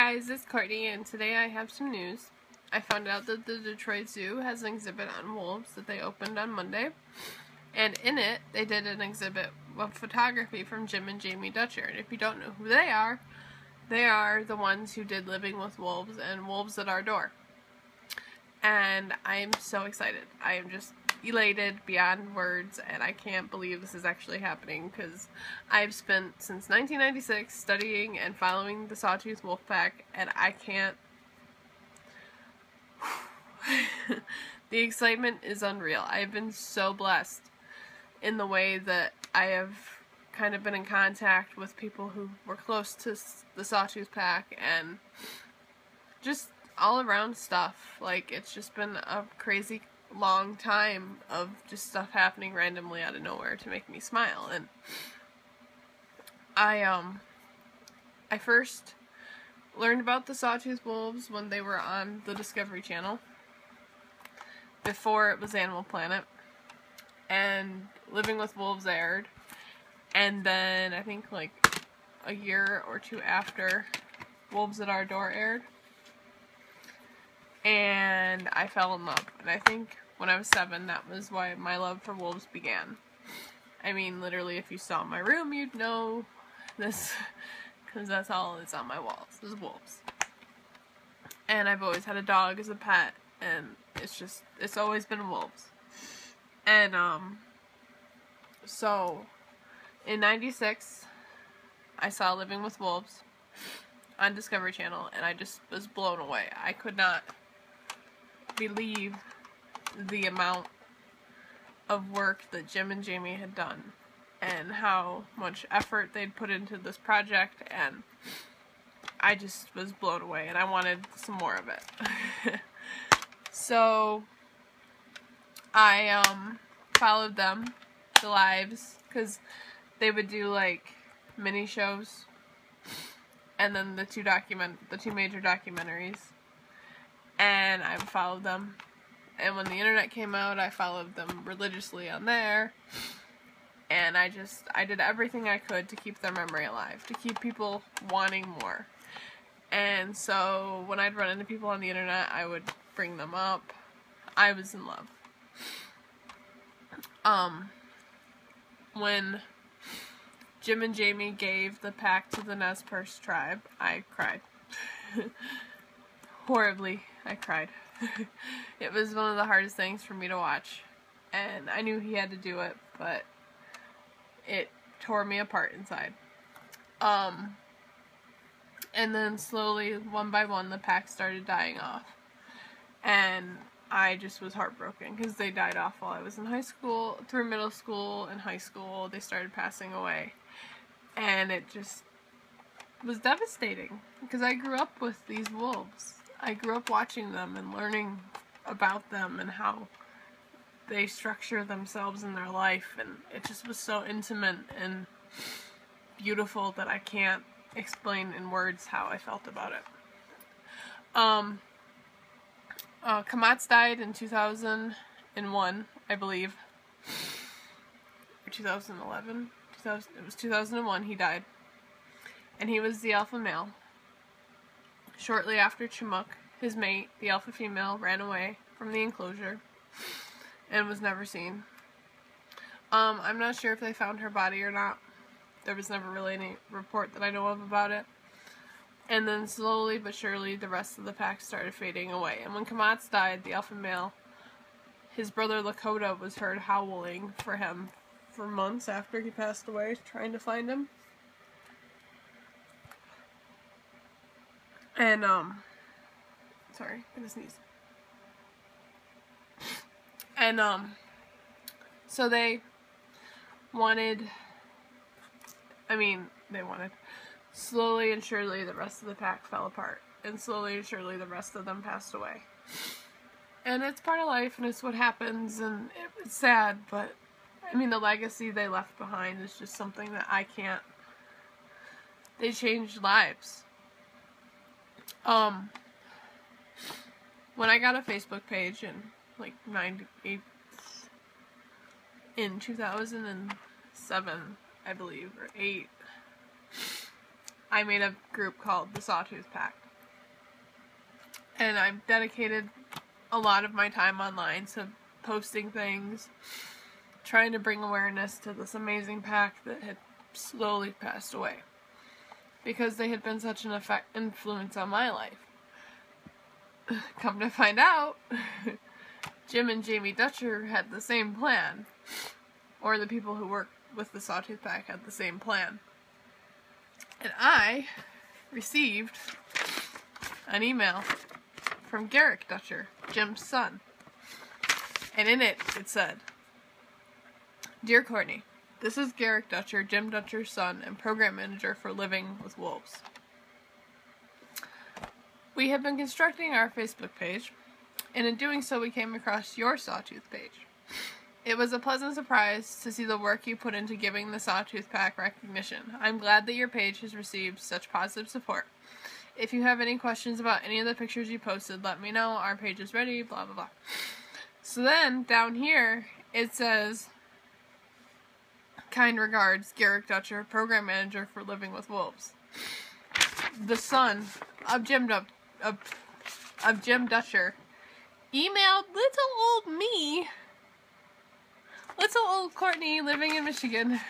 guys, it's Courtney, and today I have some news. I found out that the Detroit Zoo has an exhibit on wolves that they opened on Monday, and in it, they did an exhibit of photography from Jim and Jamie Dutcher. And if you don't know who they are the ones who did Living with Wolves and Wolves at Our Door. And I'm so excited. I am just elated beyond words, and I can't believe this is actually happening because I've spent since 1996 studying and following the Sawtooth Wolf Pack, and I can't. The excitement is unreal. I've been so blessed in the way that I have kind of been in contact with people who were close to the Sawtooth Pack and just all around stuff. Like, it's just been a crazy long time of just stuff happening randomly out of nowhere to make me smile. And I first learned about the Sawtooth Wolves when they were on the Discovery Channel before it was Animal Planet, and Living with Wolves aired, and then I think like a year or two after, Wolves at Our Door aired. And I fell in love. And I think when I was 7, that was why my love for wolves began. I mean, literally, if you saw my room, you'd know this, because that's all that's on my walls, is wolves. And I've always had a dog as a pet, and it's always been wolves. And, so, in '96, I saw Living with Wolves on Discovery Channel, and I just was blown away. I could not believe the amount of work that Jim and Jamie had done and how much effort they'd put into this project, and I just was blown away and I wanted some more of it. So I followed them, the lives, because they would do like mini shows and then the two major documentaries. And I followed them. And when the internet came out, I followed them religiously on there. And I did everything I could to keep their memory alive, to keep people wanting more. And so when I'd run into people on the internet, I would bring them up. I was in love. When Jim and Jamie gave the pack to the Nez Perce tribe, I cried. Horribly, I cried. It was one of the hardest things for me to watch, and I knew he had to do it, but it tore me apart inside. And then slowly, one by one, the pack started dying off, and I just was heartbroken because they died off while I was in high school, through middle school and high school. They started passing away, and it just was devastating because I grew up with these wolves. I grew up watching them and learning about them and how they structure themselves in their life, and it just was so intimate and beautiful that I can't explain in words how I felt about it. Kamatz died in 2001, I believe, or 2011. It was 2001 he died, and he was the alpha male. Shortly after Chimuk, his mate, the alpha female, ran away from the enclosure and was never seen. I'm not sure if they found her body or not. There was never really any report that I know of about it. And then slowly but surely, the rest of the pack started fading away. And when Kamatz died, the alpha male, his brother Lakota was heard howling for him for months after he passed away, trying to find him. And, sorry, I'm gonna sneeze. And, so they wanted, slowly and surely the rest of the pack fell apart. And slowly and surely the rest of them passed away. And it's part of life, and it's what happens, and it's sad, but, the legacy they left behind is just something that I can't, they changed lives. When I got a Facebook page in like 2007, I believe, or 8, I made a group called the Sawtooth Pack. And I've dedicated a lot of my time online to posting things, trying to bring awareness to this amazing pack that had slowly passed away. Because they had been such an influence on my life. Come to find out, Jim and Jamie Dutcher had the same plan. Or the people who work with the Sawtooth Pack had the same plan. And I received an email from Garrick Dutcher, Jim's son. And in it, it said, "Dear Courtney, this is Garrick Dutcher, Jim Dutcher's son and program manager for Living with Wolves. We have been constructing our Facebook page, and in doing so we came across your Sawtooth page. It was a pleasant surprise to see the work you put into giving the Sawtooth Pack recognition. I'm glad that your page has received such positive support. If you have any questions about any of the pictures you posted, let me know. Our page is ready, blah, blah, blah." So then, down here, it says, "Kind regards, Garrick Dutcher, program manager for Living with Wolves." The son of Jim Dutcher emailed little old me, little old Courtney living in Michigan,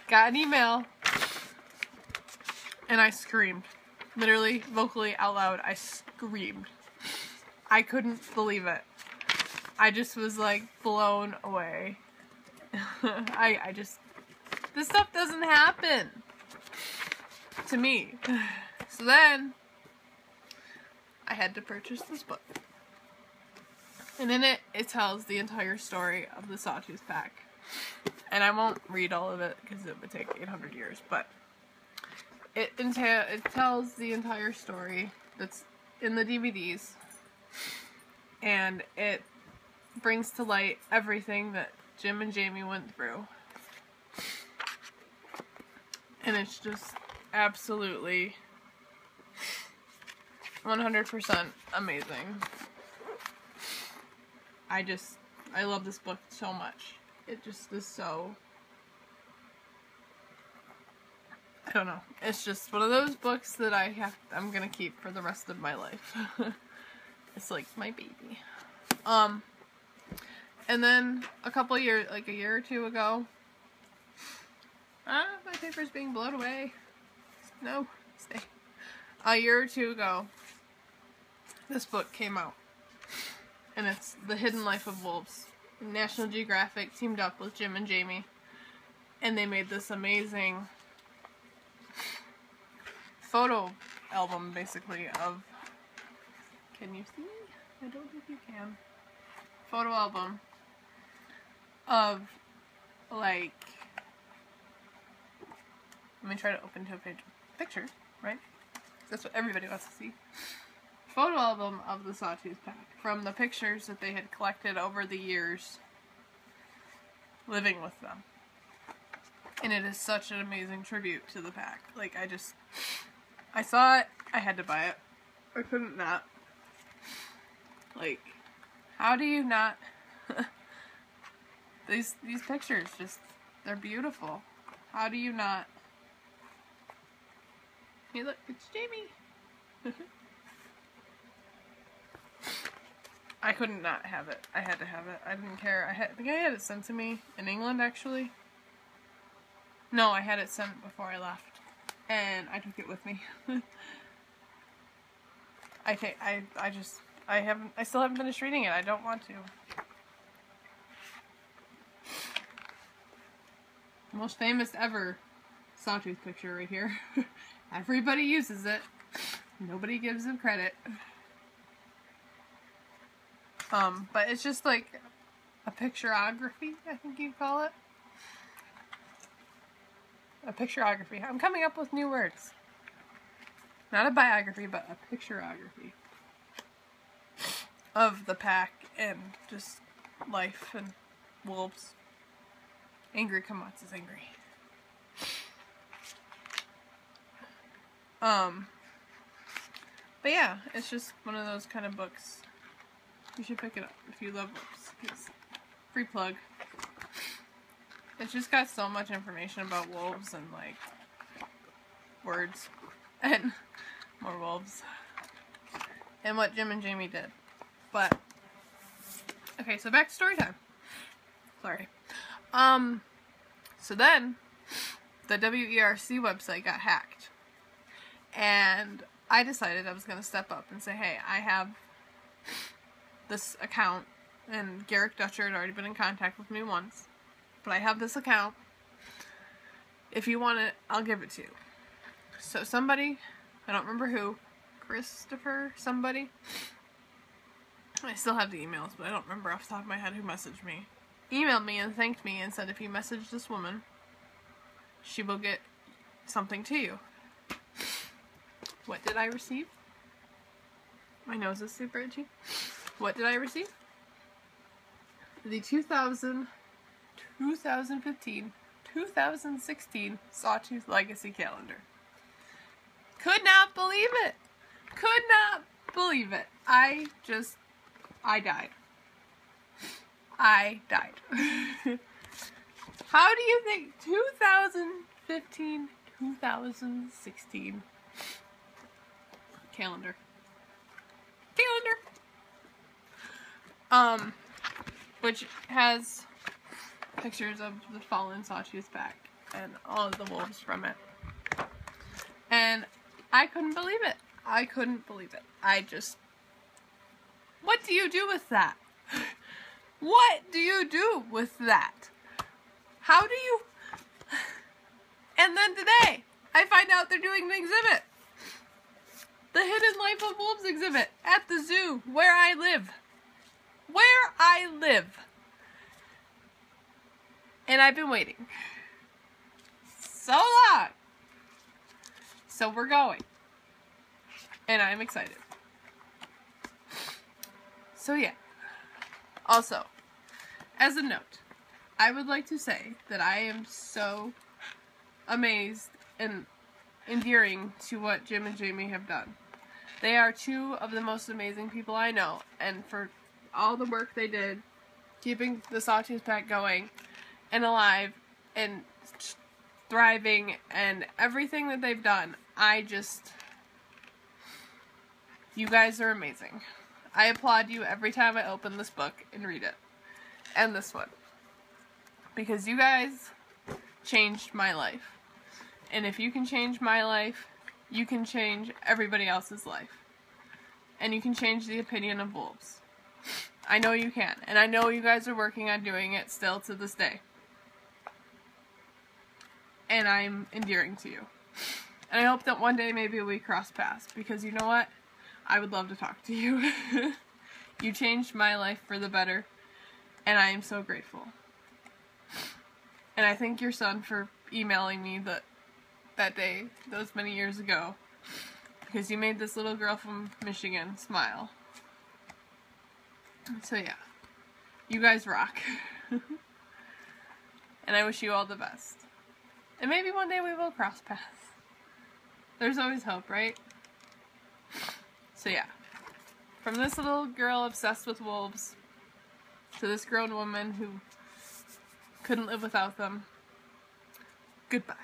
got an email, and I screamed. Literally, vocally, out loud, I screamed. I couldn't believe it. I just was, like, blown away. This stuff doesn't happen to me. So then, I had to purchase this book. And in it, it tells the entire story of the Sawtooth Pack. And I won't read all of it, because it would take 800 years, but it tells the entire story that's in the DVDs. And it brings to light everything that Jim and Jamie went through. And it's just absolutely 100% amazing. I love this book so much. It just is so, I don't know. It's just one of those books that I'm gonna keep for the rest of my life. It's like my baby. And then a couple years, like a year or two ago, my paper's being blown away. No, stay. A year or two ago, this book came out. And it's The Hidden Life of Wolves. National Geographic teamed up with Jim and Jamie. And they made this amazing photo album, basically, of... Can you see? I don't think you can. Photo album of, like... Let me try to open to a page. Pictures, right? That's what everybody wants to see. Photo album of the Sawtooth Pack from the pictures that they had collected over the years living with them. And it is such an amazing tribute to the pack. Like, I saw it, I had to buy it. I couldn't not. Like, how do you not? These pictures just, they're beautiful. How do you not? Hey look, it's Jamie. I couldn't not have it. I had to have it. I didn't care. I think I had it sent to me in England, actually. No, I had it sent before I left. And I took it with me. I still haven't finished reading it. I don't want to. Most famous ever Sawtooth picture right here. Everybody uses it. Nobody gives them credit. But it's just like a picturography, I think you'd call it. A picturography. I'm coming up with new words. Not a biography, but a picturography of the pack and just life and wolves. Angry Kamatz is angry. But yeah, it's just one of those kind of books. You should pick it up if you love wolves. It's free plug. It's just got so much information about wolves and, like, words. And more wolves. and what Jim and Jamie did. But, okay, so back to story time. Sorry. So then, the WERC website got hacked. And I decided I was going to step up and say, hey, I have this account, and Garrick Dutcher had already been in contact with me once, but I have this account. If you want it, I'll give it to you. So somebody, I don't remember who, Christopher, somebody, I still have the emails, but I don't remember off the top of my head who messaged me, emailed me and thanked me and said, if you message this woman, she will get something to you. What did I receive? My nose is super itchy. What did I receive? The 2015-2016 Sawtooth Legacy Calendar. Could not believe it. Could not believe it. I died. I died. How do you think 2015-2016 calendar? Which has pictures of the fallen Sawtooth pack and all of the wolves from it. And I couldn't believe it. I couldn't believe it. What do you do with that? What do you do with that? How do you... And then today, I find out they're doing the exhibit. The Hidden Life of Wolves exhibit at the zoo where I live. Where I live. And I've been waiting so long. So we're going. And I'm excited. So yeah. Also, as a note, I would like to say that I am so amazed and endearing to what Jim and Jamie have done. They are two of the most amazing people I know, and for all the work they did, keeping the Sawtooth Pack going and alive and thriving and everything that they've done, you guys are amazing. I applaud you every time I open this book and read it. And this one. Because you guys changed my life. And if you can change my life, you can change everybody else's life. And you can change the opinion of wolves. I know you can. And I know you guys are working on doing it still to this day. And I'm endearing to you. And I hope that one day maybe we cross paths. Because you know what? I would love to talk to you. You changed my life for the better. And I am so grateful. And I thank your son for emailing me that day, those many years ago. Because you made this little girl from Michigan smile. So yeah. You guys rock. And I wish you all the best. And maybe one day we will cross paths. There's always hope, right? So yeah. From this little girl obsessed with wolves to this grown woman who couldn't live without them, goodbye.